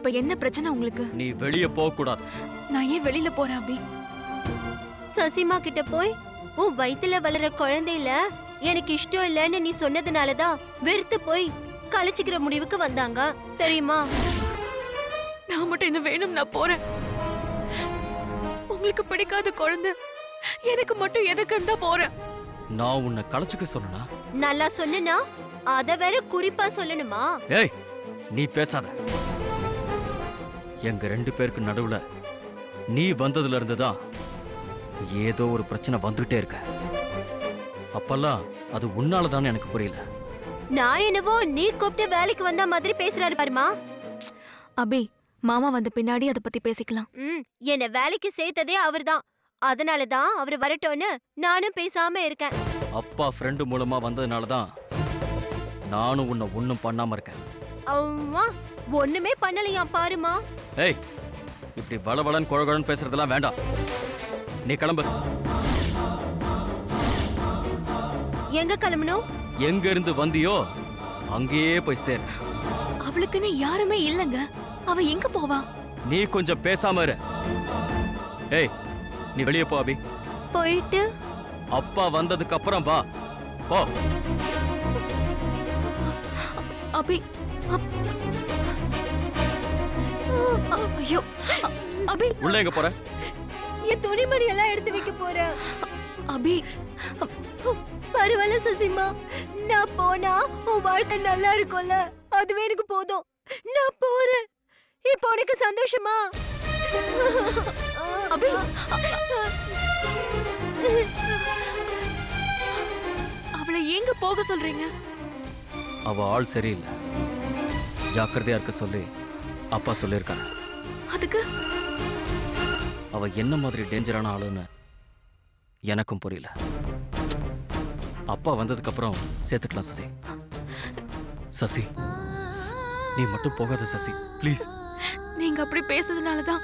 இப்ப என்ன பிரச்சனை உங்களுக்கு? நீ வெளியே போக கூடாது. நான் ஏன் வெளியில போறேன் அபி? சசிமா கிட்ட போய் உன் வயித்துல வளர குழந்தையில எனக்கு இஷ்டம் இல்லைன்னு நீ சொன்னதுனாலதான் வெறுத்து போய் கலைச்சுக்கிற முடிவுக்கு வந்தாங்க தெரியுமா? நான் மட்டும் என்ன வேணும், நான் போறேன். உங்களுக்கு பிடிக்காத குழந்தை எனக்கு மட்டும் எதுக்குன்னு தான் போறேன். நான் உன்னை கலைச்சுக்க சொன்னா? நல்லா சொன்னா அத வேற குறிப்பா சொல்லணுமா? ஏய், நீ பேசாத. எங்க 2 பேருக்கு நடுவுல நீ வந்ததுல இருந்துதான் ஏதோ ஒரு பிரச்சனை வந்துட்டே இருக்க. அப்பெல்லாம் அது உன்னாலதான்னு எனக்கு புரியல. நான் என்னவோ நீ கூப்பிட்டு வேலைக்கு வந்த மாதிரி பேசுறாரு பாருமா. அபி, மாமா வந்த பின்னாடி அத பத்தி பேசிக்கலாம். என்ன வேலைக்கு சேர்த்ததே அவர்தான். அதனாலதான் அவர் வரட்டும்னு நானும் பேசாம இருக்கேன். அப்பா ஃப்ரெண்டு மூலமா வந்ததுனாலதான் நானும் உன்னை ஒண்ணும் பண்ணாம இருக்கேன். அம்மா ஒண்ணுமே பண்ணலையா பாருமா. ஏய், இப்படி வளவளன்னு குழகுழன்னு பேசுறதெல்லாம் வேண்டாம். நீ கிளம்பு. எங்க கிளம்பணும்? எங்க இருந்து வந்தியோ அங்கேயே போய் சேர். அவளுக்குன்னு யாருமே இல்லங்க. அவ எங்க போவா? நீ கொஞ்சம் பேசாம இரு. ஏய், நீ வெளியே போ அபி. போயிட்டு அப்பா வந்ததுக்கு அப்புறம் வா. போ. அபி, ஐயோ அபி, உள்ள எங்க போற? என் துணிமணி எல்லாம் எடுத்து வைக்க போறேன். அபி, பரவாயில்ல சசிமா, நான் போனா உன் வாழ்க்கை நல்லா இருக்கும்ல, அதுவே எனக்கு போதும். நான் போறேன். இப்போ உனக்கு சந்தோஷமா? அபி, அவளை எங்க போக சொல்றீங்க? அவ ஆள் சரியில்லை, ஜாக்கிரதையா இருக்க சொல்லி அப்பா சொல்லியிருக்காங்க. அதுக்கு அவ என்ன மாதிரி டேஞ்சரான ஆளுன்னு எனக்கும் புரியல. அப்பா வந்ததுக்கு அப்புறம் சேர்த்துக்கலாம் சசி. சசி, நீ மட்டும் போகாத சசி, ப்ளீஸ். நீங்க அப்படி பேசுறதுனாலதான்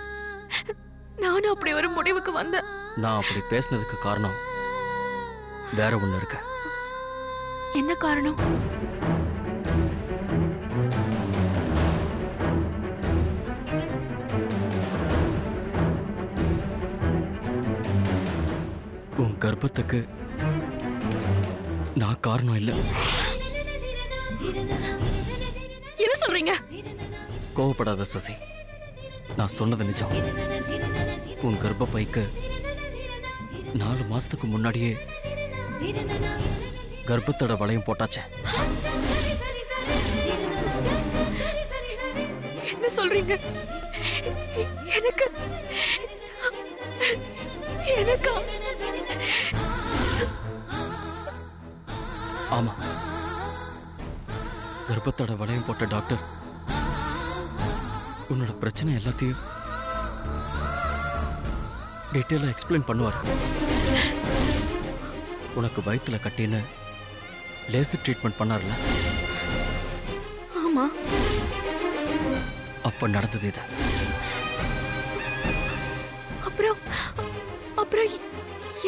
நானும் அப்படி ஒரு முடிவுக்கு வந்தேன். நான் அப்படி பேசினதுக்கு காரணம் வேற ஒண்ணு இருக்கு. என்ன காரணம்? உன் கர்ப்பத்துக்கு நான் காரணம் இல்ல. என்ன சொல்றீங்க? கோவப்படாத சசி, நான் சொன்னது நிஜம். உன் கர்ப்பப்பைக்கு 4 மாசத்துக்கு முன்னாடியே கர்ப்பத்தோட வளையம் போட்டாச்சே. என்ன சொல்றீங்க? எனக்கு எனக்கா? ஆமா, கர்ப்பத்தோட வளையம் போட்ட டாக்டர் உன்னோட பிரச்சனை எல்லாத்தையும் டீட்டெயிலா எக்ஸ்பிளைன் பண்ணுவார். உனக்கு வயிற்றுல கட்டின்னு லேசர் ட்ரீட்மெண்ட் பண்ணார்ல? ஆமா. அப்ப நடந்தது இது. அப்புறம் அப்புறம்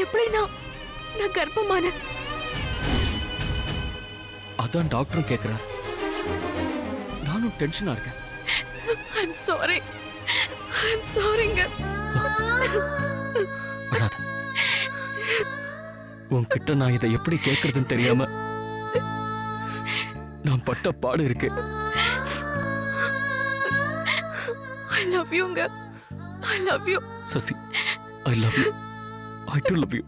எப்படி நான் கர்ப்பமான? அதான் டாக்டரும் கேட்கிறார். நானும் டென்ஷனா இருக்கேன். I'm sorryங்க. அழாத. உன்கிட்ட நான் இதை எப்படி கேட்கறதுன்னு தெரியாம நான் பட்ட பாடு இருக்கு. I love youங்க. I love you. Sasi, I love you. I do love you.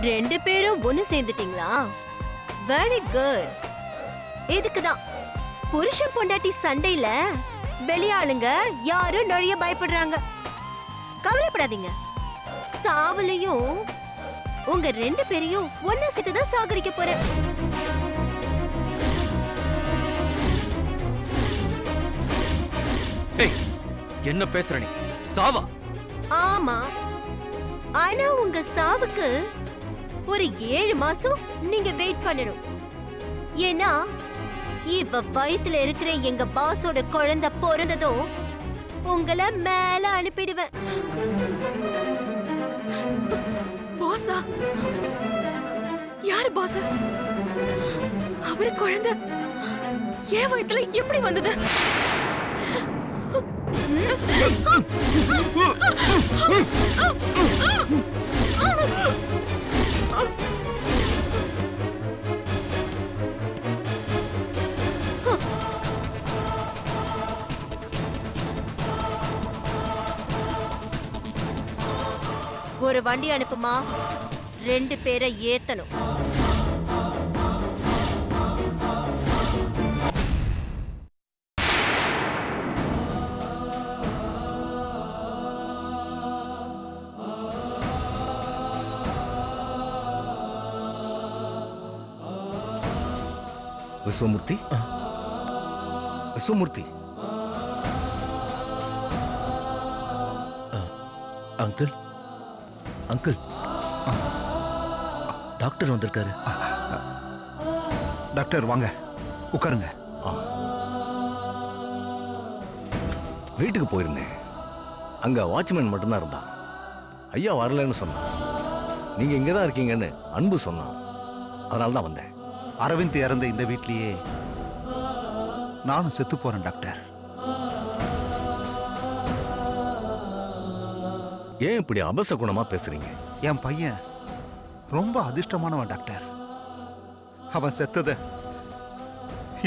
ரெண்டு பேரும் ஒண்ணு சேர்ந்துட்டீங்களா? Very good. இதுக்குதான் புருஷன் பொண்டாட்டி சண்டையில வெளியாளுங்க யாரும் நுழைய பயப்படுறாங்க. கவலைப்படாதீங்க, சாவலையும் உங்க 2 பேரையும் ஒன்னா சேர்த்துதான் சாகடிக்க போறேன். என்ன பேசுற நீ? சாவா? ஆமா, ஆனா உங்க சாவுக்கு ஒரு 7 மாசம் நீங்க வெயிட் பண்ணணும். ஏன்னா இப்ப வயித்துல இருக்கிற எங்க பாஸோட குழந்தை பிறந்ததும் உங்களை மேல அனுப்பிடுவேன். பாஸா? யாரு பாஸ்? அவர் குழந்தை என் வயித்துல எப்படி வந்தது? ஒரு வண்டி அனுப்புமா, 2 பேரை ஏத்தணும். Vishwamurthy, Vishwamurthy. Uncle, uncle, doctor வந்திருக்காரு. டாக்டர் வாங்க, உட்காருங்க. வீட்டுக்கு போயிருந்தேன். அங்க வாட்ச்மேன் மட்டும்தான் இருந்தான். ஐயா வரலன்னு சொன்னான். நீங்க இங்கதான் இருக்கீங்கன்னு அன்பு சொன்னான். அதனால தான் வந்தேன். அரவிந்த் இறந்த இந்த வீட்லயே நானும் செத்து போறேன் டாக்டர். ஏன் இப்படி அபசகுணமா பேசுறீங்க? என் பையன் ரொம்ப அதிர்ஷ்டமானவன் டாக்டர். அவன் செத்தத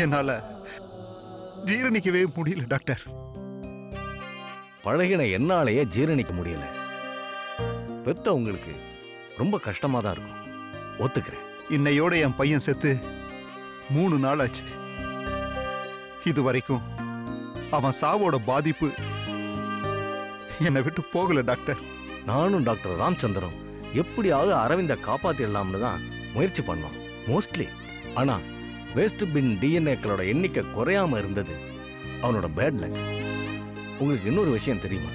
என்னால ஜீரணிக்கவே முடியல டாக்டர். பழகின என்னாலேயே ஜீரணிக்க முடியல. பெத்த உங்களுக்கு ரொம்ப கஷ்டமா தான் இருக்கும், ஒத்துக்கிறேன். இன்னையோட என் பையன் செத்து 3 நாள் ஆச்சு. இது வரைக்கும் அவன் சாவோட பாதிப்பு என்னை விட்டு போகல டாக்டர். நானும் டாக்டர் ராமச்சந்திரம் எப்படியாவது அரவிந்த காப்பாத்திடலாம்னு தான் முயற்சி பண்ணோம் மோஸ்ட்லி. ஆனா வேஸ்ட் பின் டிஎன்ஏக்களோட எண்ணிக்கை குறையாம இருந்தது அவனோட பேட் லக். உங்களுக்கு இன்னொரு விஷயம் தெரியுமா?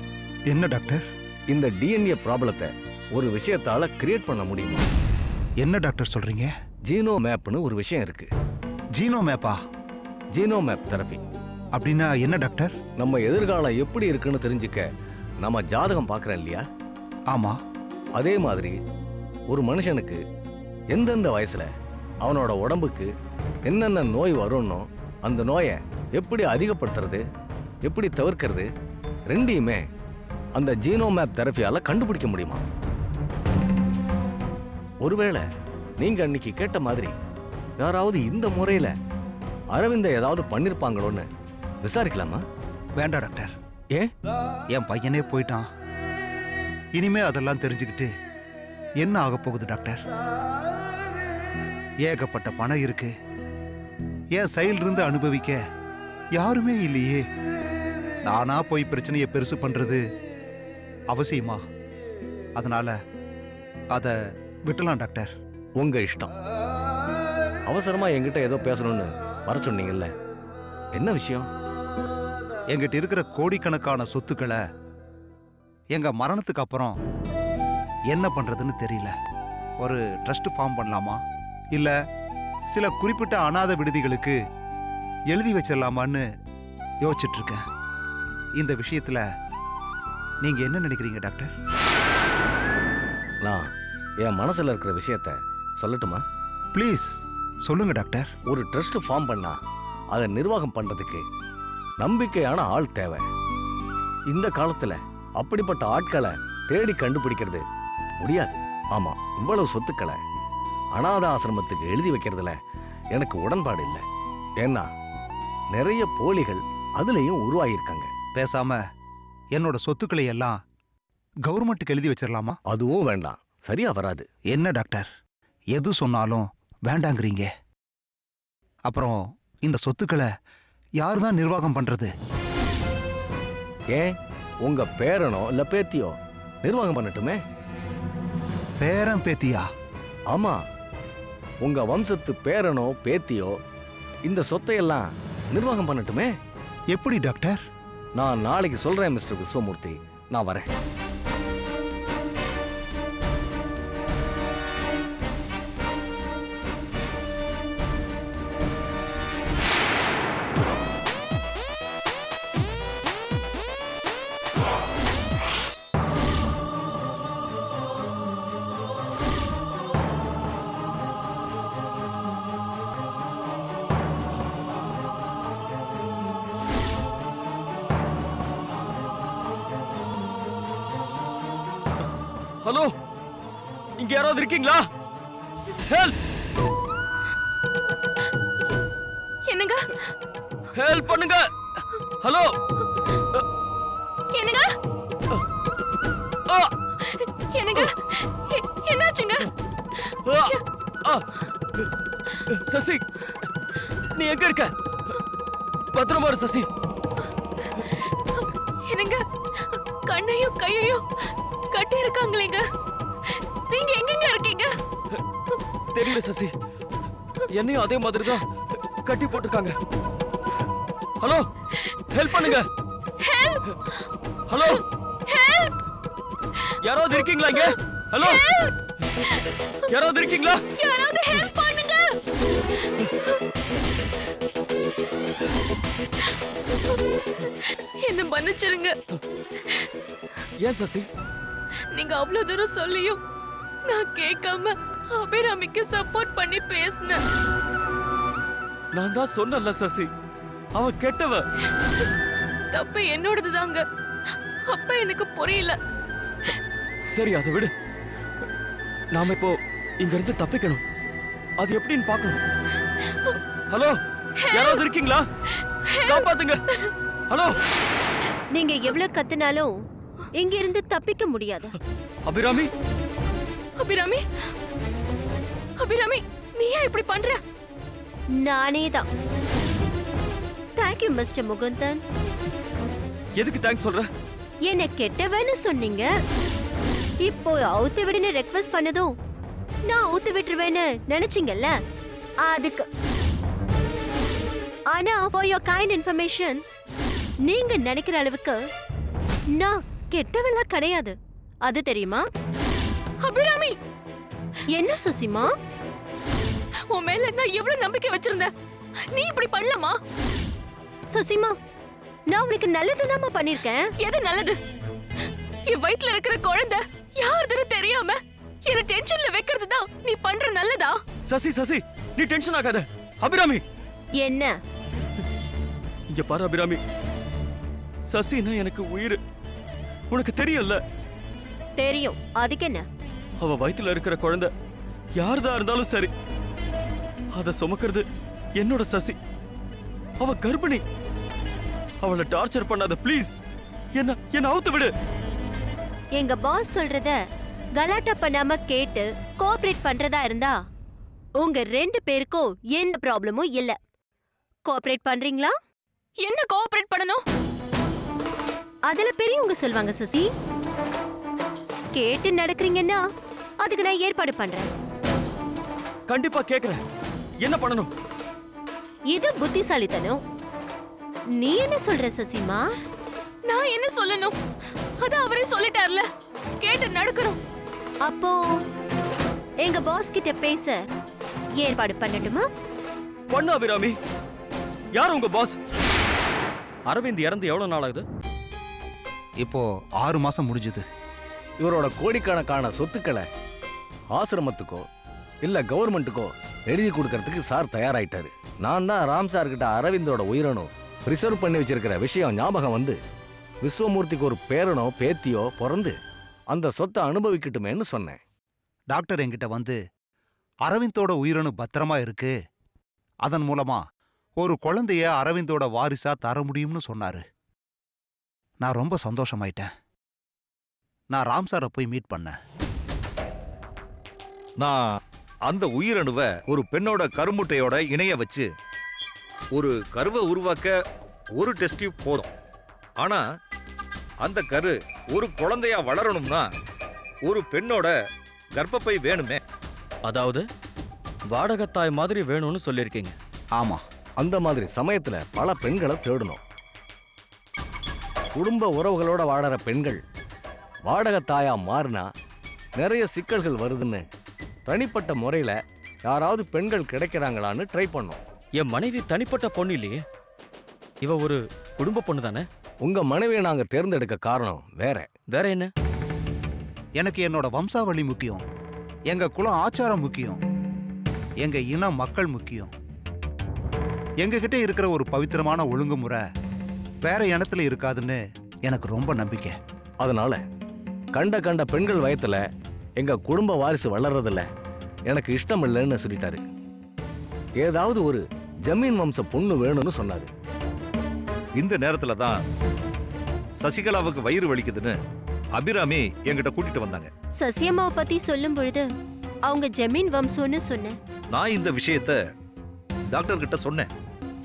என்ன டாக்டர்? இந்த டிஎன்ஏ ப்ராப்ளத்தை ஒரு விஷயத்தால கிரியேட் பண்ண முடியுமா? என்ன டாக்டர் சொல்றீங்க? ஜீனோ மேப்னு ஒரு விஷயம் இருக்கு. ஜீனோ மேப்பா? ஜீனோ மேப் தெரபி அப்படின்னா என்ன டாக்டர்? நம்ம எதிர்காலம் எப்படி இருக்குன்னு தெரிஞ்சுக்க நம்ம ஜாதகம் பார்க்கறோம் இல்லையா? ஆமா. அதே மாதிரி ஒரு மனுஷனுக்கு எந்தெந்த வயசுல அவனோட உடம்புக்கு என்னென்ன நோய் வரும்னோ அந்த நோயை எப்படி அதிகப்படுத்துறது, எப்படி தவிர்க்கிறது, ரெண்டையுமே அந்த ஜீனோ மேப் தெரபியால கண்டுபிடிக்க முடியுமா? ஒருவேளை நீங்க அன்னைக்கு கேட்ட மாதிரி யாராவது இந்த முறையில அரவிந்த ஏதாவது பண்ணிருப்பாங்களோன்னு விசாரிக்கலாமா? வேண்டாம் டாக்டர். ஏன்? என் பையனே போயிட்டான். இனிமே அதெல்லாம் தெரிஞ்சுக்கிட்டு என்ன ஆக போகுது டாக்டர்? ஏகப்பட்ட பணம் இருக்கு. என் சைல்டு இருந்து அனுபவிக்க யாருமே இல்லையே. நானா போய் பிரச்சனையை பெருசு பண்றது அவசியமா? அதனால அத விட்டலாம் டாக்டர். உங்க இஷ்டம். அவசரமா என்கிட்ட ஏதோ பேசணும்னு வர சொன்னீங்கல்ல, என்ன விஷயம்? எங்கிட்ட இருக்கிற கோடிக்கணக்கான சொத்துக்களை எங்க மரணத்துக்கு அப்புறம் என்ன பண்றதுன்னு தெரியல. ஒரு ட்ரஸ்ட் ஃபார்ம் பண்ணலாமா, இல்ல சில குறிப்பிட்ட அனாதை விடுதிகளுக்கு எழுதி வச்சிடலாமான்னு யோசிச்சுட்டு இருக்கேன். இந்த விஷயத்துல நீங்க என்ன நினைக்கிறீங்க டாக்டர்? நான் என் மனசுல இருக்கிற விஷயத்த சொல்லட்டுமா? ப்ளீஸ் சொல்லுங்க டாக்டர். ஒரு ட்ரஸ்ட் ஃபார்ம் பண்ணா அதை நிர்வாகம் பண்றதுக்கு நம்பிக்கையான ஆள் தேவை. இந்த காலத்துல அப்படிப்பட்ட ஆட்களை தேடி கண்டுபிடிக்கிறது முடியாது. ஆமா, இவ்வளவு சொத்துக்களை அனாத ஆசிரமத்துக்கு எழுதி வைக்கிறதுல எனக்கு உடன்பாடு இல்லை. ஏன்னா நிறைய போலிகள் அதுலயும் உருவாகியிருக்காங்க. பேசாம என்னோட சொத்துக்களை எல்லாம் கவர்மெண்ட்டுக்கு எழுதி வச்சிடலாமா? அதுவும் வேண்டாம், சரியா வராது. என்ன டாக்டர், எது சொன்னாலும் வேண்டாங்கிறீங்க? அப்புறம் இந்த சொத்துக்களை யார் தான் நிர்வாகம் பண்றது? ஏன் உங்க பேரனோ இல்ல பேத்தியோ நிர்வாகம் பண்ணட்டுமே? பேரன் பேத்தியா? ஆமா, உங்க வம்சத்து பேரனோ பேத்தியோ இந்த சொத்தையெல்லாம் நிர்வாகம் பண்ணட்டுமே. எப்படி டாக்டர்? நான் நாளைக்கு சொல்றேன் மிஸ்டர் விஸ்வமூர்த்தி. நான் வரேன். ஹலோ, இங்க யாராவது இருக்கீங்களா? ஹெல்ப்! என்னங்க? ஹெல்ப் பண்ணுங்க! ஹலோ! என்னங்க? என்னங்க? என்னாச்சுங்க? சசி, நீ எங்க இருக்க? பத்திரமா இரு சசி. என்னங்க? கண்ணையும் கையையும் கட்டி இருக்காங்களேங்க. நீங்க எங்கங்க இருக்கீங்க? தெரியல சசி, என்னையும் அதே மாதிரி தான் கட்டி போட்டிருக்காங்க. ஹலோ, ஹெல்ப் பண்ணுங்க! ஹலோ, யாராவது இருக்கீங்களா இங்க? ஹலோ, யாராவது இருக்கீங்களா? யாராவது ஹெல்ப் பண்ணுங்க! என்ன மன்னிச்சிருங்க. ஏன் சசி? நீங்க அவ்வளவு தூரம் சொல்லியும் நான் கேட்காம அபிராமிக்கு சப்போர்ட் பண்ணி பேசினேன். நான் தான் சொன்னல சசி, அவ கெட்டவ. தப்பு என்னோடது தாங்க. அப்ப எனக்கு புரியல. சரி, அதை விடு. நாம இப்போ இங்க இருந்து தப்பிக்கணும். அது எப்படின்னு பார்க்கணும். ஹலோ, யாராவது இருக்கீங்களா? காப்பாத்துங்க. ஹலோ, நீங்க எவ்வளவு கத்துனாலும் இங்க இருந்து தப்பிக்க முடியாது. அபிராமி! அபிராமி, அபிராமி, நீ ஏன் இப்படி பண்ற? நானே தான். Thank you mister Mukundan. எதுக்கு தேங்க்ஸ் சொல்ற? என்ன கெட்டவன்னு சொன்னீங்க. இப்போ அவுத்து விடுன்னு ரெக்வெஸ்ட் பண்ணதும் நான் அவுத்து விட்டுருவேன்னு நினைச்சீங்கல்ல, அதுக்கு. ஆனா for your kind information, நீங்க நினைக்கிற அளவுக்கு நான் கெட்டவளா கிடையாது. அது தெரியுமா? அபிராமி, என்ன சுசிமா? உன் மேல நான் எவ்வளவு நம்பிக்கை வச்சிருந்தேன். நீ இப்படி பண்ணலாமா? சுசிமா, நான் உங்களுக்கு நல்லதுதாம்மா பண்ணிருக்கேன். எது நல்லது? என் வயித்துல இருக்கிற குழந்தை யாருதுன்னு தெரியாம என்ன டென்ஷன்ல வைக்கிறது தான் நீ பண்ற நல்லதா? சசி, சசி, நீ டென்ஷன் ஆகாத. அபிராமி! என்ன? இங்க பாரு அபிராமி, சசினா எனக்கு உயிர். உனக்கு தெரியல? தெரியும். அதுக்கு என்ன? அவ வயித்துல இருக்கிற குழந்தை யாருதா இருந்தாலும் சரி, அத சுமக்கிறது என்னோட சசி. அவ கர்ப்பிணி. அவளை டார்ச்சர் பண்ணாத ப்ளீஸ். என்ன அவுத்து விடு. எங்க பாஸ் சொல்றத கலாட்டா பண்ணாம கேட்டு கோஆபரேட் பண்றதா இருந்தா உங்க 2 பேருக்கும் எந்த ப்ராப்ளமும் இல்ல. கோஆபரேட் பண்றீங்களா? என்ன கோஆபரேட் பண்ணணும்? அதுல பெரியவங்க சொல்வாங்க சசி. கேட்டு நடக்கிறீங்கன்னா அதுக்கு நான் ஏற்பாடு பண்றேன். கண்டிப்பா கேக்குறேன். என்ன பண்ணணும்? இது புத்திசாலித்தனம். நீ என்ன சொல்ற சசிமா? நான் என்ன சொல்லணும்? அத அவரே சொல்லிட்டார்ல, கேட்டு நடக்கணும். அப்போ எங்க பாஸ் கிட்ட பேச ஏற்பாடு பண்ணட்டுமா? பண்ணு அபிராமி. யார் உங்க பாஸ்? அரவிந்த் இறந்து எவ்வளவு நாள் ஆகுது? இப்போ 6 மாசம் முடிஞ்சது. இவரோட கோடிக்கணக்கான சொத்துக்களை ஆசிரமத்துக்கோ இல்ல கவர்மெண்ட்டுக்கோ எழுதி கொடுக்கறதுக்கு சார் தயாராயிட்டாரு. நான் தான் ராம் சார் கிட்ட அரவிந்தோட உயிரணு ரிசர்வ் பண்ணி வச்சிருக்கிற விஷயம் ஞாபகம் வந்து விஸ்வமூர்த்திக்கு ஒரு பேரனோ பேத்தியோ பிறந்து அந்த சொத்தை அனுபவிக்கட்டுமேன்னு சொன்னேன். டாக்டர் என்கிட்ட வந்து அரவிந்தோட உயிரணு பத்திரமா இருக்கு, அதன் மூலமா ஒரு குழந்தைய அரவிந்தோட வாரிசா தர முடியும்னு சொன்னாரு. நான் ரொம்ப சந்தோஷமாயிட்டேன். நான் ராம் சாரை போய் மீட் பண்ணேன். நான் அந்த உயிரணுவை ஒரு பெண்ணோட கருமுட்டையோட இணைய வச்சு ஒரு கருவை உருவாக்க ஒரு டெஸ்ட் டியூப் போதும். ஆனா அந்த கரு ஒரு குழந்தையா வளரணும்னா ஒரு பெண்ணோட கர்ப்பப்பை வேணுமே. அதாவது வாடகத்தாய் மாதிரி வேணும்னு சொல்லியிருக்கீங்க. ஆமா, அந்த மாதிரி சமயத்துல பல பெண்களை தேடணும். குடும்ப உறவுகளோட வாழற பெண்கள் வாடகத்தாயா மாறினா நிறைய சிக்கல்கள் வருதுன்னு தனிப்பட்ட முறையில யாராவது பெண்கள் கிடைக்கிறாங்களான்னு ட்ரை பண்ணோம். என் மனைவி தனிப்பட்ட பொண்ணு இல்லையே, இவ ஒரு குடும்ப பொண்ணு தானே. உங்க மனைவியை நாங்க தேர்ந்தெடுக்க காரணம் வேற என்ன? எனக்கு என்னோட வம்சாவளி முக்கியம், எங்க குலம் ஆச்சாரம் முக்கியம், எங்க இன மக்கள் முக்கியம். எங்க கிட்ட இருக்கிற ஒரு பவித்திரமான ஒழுங்குமுறை வேற இனத்துல இருக்காதுன்னு எனக்கு ரொம்ப நம்பிக்கை. அதனால கண்ட கண்ட பெண்கள் வயத்துல எங்க குடும்ப வாரிசு வளர்றதில்ல எனக்கு இஷ்டம் இல்லைன்னு சொல்லிட்டாரு. ஏதாவது ஒரு ஜமீன் வம்ச பொண்ணு வேணும்னு சொன்னாரு. இந்த நேரத்துல தான் சசிகலாவுக்கு வயிறு வலிக்குதுன்னு அபிராமி என்கிட்ட கூட்டிட்டு வந்தாங்க. சசியம்மாவை பத்தி சொல்லும் பொழுது அவங்க ஜமீன் வம்சம்னு சொன்னேன். நான் இந்த விஷயத்த டாக்டர் கிட்ட சொன்னேன்.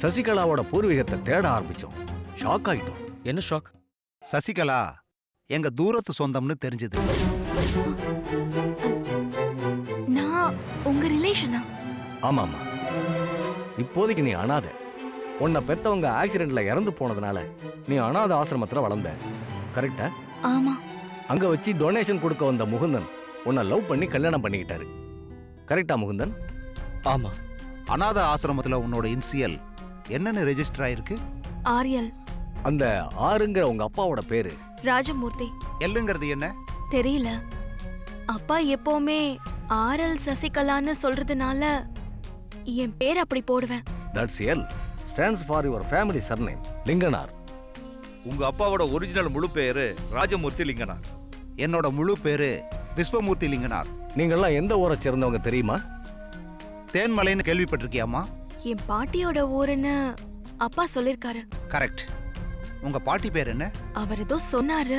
சசிகலாவோட பூர்வீகத்தை தேட ஆரம்பிச்சோம். ஷாக் ஆயிட்டோம். என்ன ஷாக்? சசிகலா எங்க தூரத்து சொந்தம்னு தெரிஞ்சது. நான் உங்க ரிலேஷனா? ஆமாமா. இப்போதைக்கு நீ அனாதை. உன்னை பெத்தவங்க ஆக்சிடென்ட்ல இறந்து போனதுனால நீ அனாத ஆசிரமத்துல வளர்ந்த. கரெக்டா? ஆமா. அங்க வச்சு டொனேஷன் கொடுக்க வந்த முகுந்தன் உன்னை லவ் பண்ணி கல்யாணம் பண்ணிக்கிட்டாரு. கரெக்டா முகுந்தன்? ஆமா. அநாத ஆசிரமத்துல உன்னோட இன்சியல் என்னன்னு ரெஜிஸ்டர் ஆயிருக்கு? ஆரியல். அந்த ஆறுங்கிற உங்க அப்பாவோட பேரு? ராஜமூர்த்தி. எல்லுங்கிறது என்ன? தெரியல. அப்பா எப்பவுமே ஆர்எல் சசிகலான்னு சொல்றதுனால என் பேர் அப்படி போடுவேன். That's L stands for your family surname லிங்கனார். உங்க அப்பாவோட ஒரிஜினல் முழு பேரு ராஜமூர்த்தி லிங்கனார். என்னோட முழு பேரு விஸ்வமூர்த்தி லிங்கனார். நீங்கெல்லாம் எந்த ஊரை சேர்ந்தவங்க தெரியுமா? தேன்மலைன்னு கேள்விப்பட்டிருக்கியாமா? என் பாட்டியோட ஊருன்னு அப்பா சொல்லிருக்காரு. கரெக்ட். உங்க பாட்டி பேர் என்ன? அவர் ஏதோ சொன்னாரு,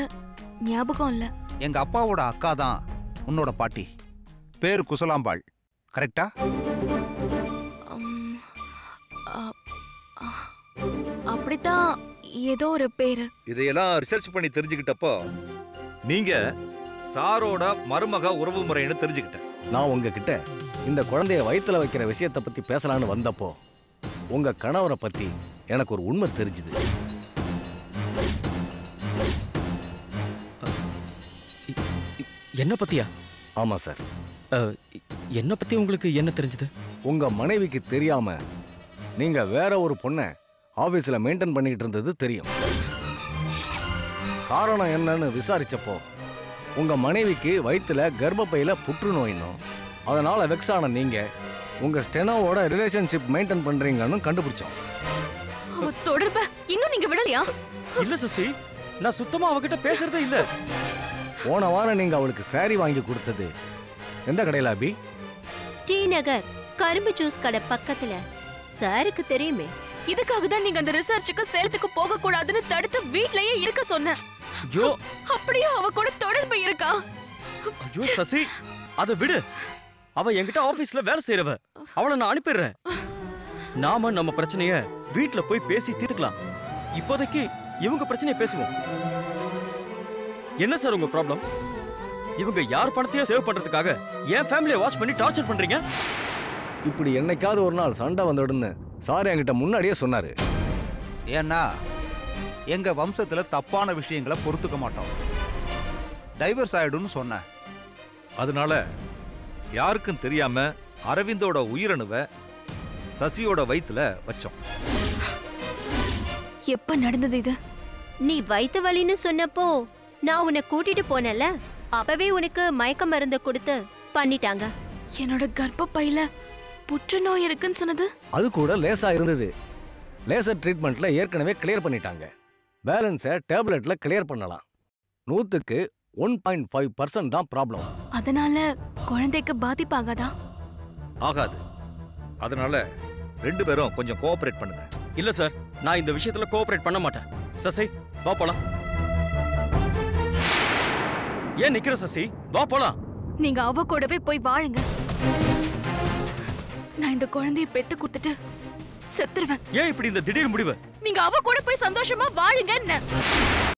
ஞாபகம் இல்ல. எங்க அப்பாவோட அக்கா தான் உன்னோட பாட்டி. பேரு குசலாம்பாள். கரெக்டா? அப்படித்தான் ஏதோ ஒரு பேரு. இதையெல்லாம் ரிசர்ச் பண்ணி தெரிஞ்சுக்கிட்டப்போ நீங்க சாரோட மருமக உறவு முறைன்னு தெரிஞ்சுக்கிட்டேன். நான் உங்ககிட்ட இந்த குழந்தைய வயித்துல வைக்கிற விஷயத்தை பத்தி பேசலான்னு வந்தப்போ உங்க கணவரை பத்தி எனக்கு ஒரு உண்மை தெரிஞ்சுது. என்ன பத்தியா? ஆமா சார். என்ன பத்தி உங்களுக்கு என்ன தெரிஞ்சது? உங்க மனைவிக்கு தெரியாம நீங்க வேற ஒரு பொண்ணை ஆபீஸ்ல மெயின்டைன் பண்ணிட்டு இருந்தது தெரியும். காரணம் என்னன்னு விசாரிச்சப்போ உங்க மனைவிக்கு வயித்துல கர்ப்பப்பையில புற்றுநோயினும் அதனால வெக்ஸ் ஆன நீங்க உங்க ஸ்டெனோவோட ரிலேஷன்ஷிப் மெயின்டைன் பண்றீங்கன்னு கண்டுபிடிச்சோம். தொடர்ப இன்னும் நீங்க விடலையா? இல்ல சசி, நான் சுத்தமா அவகிட்ட பேசுறதே இல்ல. போன வாரம் நீங்க அவளுக்கு சாரி வாங்கி கொடுத்தது எந்த கடையில அபி? டி நகர் கரும்பு ஜூஸ் கடை பக்கத்துல. சாருக்கு தெரியுமே. இதுக்காக தான் நீங்க அந்த ரிசர்ச்சுக்கு சேலத்துக்கு போக கூடாதுன்னு தடுத்து வீட்லயே இருக்க சொன்னேன். ஐயோ, அப்படியே அவ கூட தொடர்பு இருக்கா? ஐயோ சசி, அத விடு. அவ என்கிட்ட ஆபீஸ்ல வேலை செய்யறவ. அவளை நான் அனுப்பிடுறேன். நாம நம்ம பிரச்சனைய வீட்ல போய் பேசி தீர்த்துக்கலாம். இப்போதைக்கு இவங்க பிரச்சனையை பேசுவோம். என்ன சார் உங்க ப்ராப்ளம்? இவங்க யார் பணத்தையும் சேவ் பண்றதுக்காக என் ஃபேமிலியை வாட்ச் பண்ணி டார்ச்சர் பண்றீங்க. இப்படி என்னைக்காவது ஒரு நாள் சண்டை வந்துடுன்னு சார் என்கிட்ட முன்னாடியே சொன்னாரு. ஏன்னா எங்க வம்சத்துல தப்பான விஷயங்களை பொறுத்துக்க மாட்டோம். டைவர்ஸ் ஆயிடும்னு சொன்னேன். அதனால யாருக்கும் தெரியாம அரவிந்தோட உயிரணுவை சசியோட வயித்துல வச்சோம். எப்ப நடந்தது இது? நீ வயித்து வலின்னு சொன்னப்போ நான் உன்னை கூட்டிட்டு போனல, அப்பவே உனக்கு மயக்க மருந்து கொடுத்து பண்ணிட்டாங்க. என்னோட கர்ப்பப்பையில புற்றுநோய் இருக்குன்னு சொன்னது அது கூட லேசா இருந்தது. லேசர் ட்ரீட்மெண்ட்ல ஏற்கனவே கிளியர் பண்ணிட்டாங்க. பேலன்ஸை டேப்லெட்ல கிளியர் பண்ணலாம். 100க்கு 1.5% தான் ப்ராப்ளம். அதனால குழந்தைக்கு பாதிப்பாகாதா? ஆகாது. அதனால 2 பேரும் கொஞ்சம் கோஆபரேட் பண்ணுங்க. இல்ல சார், நான் இந்த விஷயத்துல கோஆபரேட் பண்ண மாட்டேன். சசி, வா போலாம். ஏன் நிக்கிற சசி? வா போலாம். நீங்க அவ கூடவே போய் வாழுங்க. நான் இந்த குழந்தையை பெத்து கொடுத்துட்டு செத்துருவேன். ஏன் இப்படி இந்த திடீர் முடிவு? நீங்க அவ கூட போய் சந்தோஷமா வாழுங்க.